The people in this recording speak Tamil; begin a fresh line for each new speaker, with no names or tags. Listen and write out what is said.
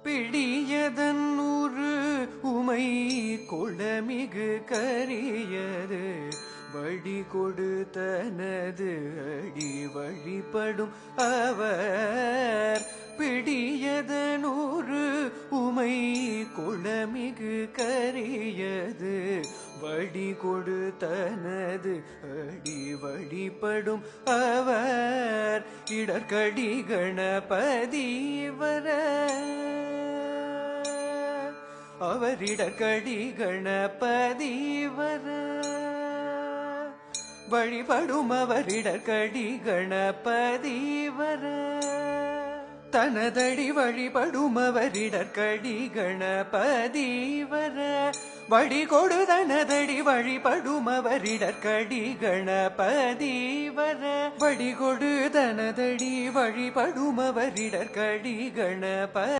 பிடியதன் நூறு உமை கொளமிகு கரியது வழி கொடுத்தனது அடி வழிபடும் அவர் பிடியதனூறு உமை கொளமிகு கரியது வழி கொடுத்தனது அடி வழிபடும் அவர் இடர்கடி கணபதி வர அவரிடர்கடி கணபதி வர வழிபடும் அவரிடர்கடி கணபதி வர தனதடி வழிபடும் அவரிடர்கடி கணபதி வர வழி கொடு தனதடி வழிபடும் அவரிடர்கடி கணபதி வர வழி கொடு தனதடி வழிபடும் அவரிடர்கடி கணபதி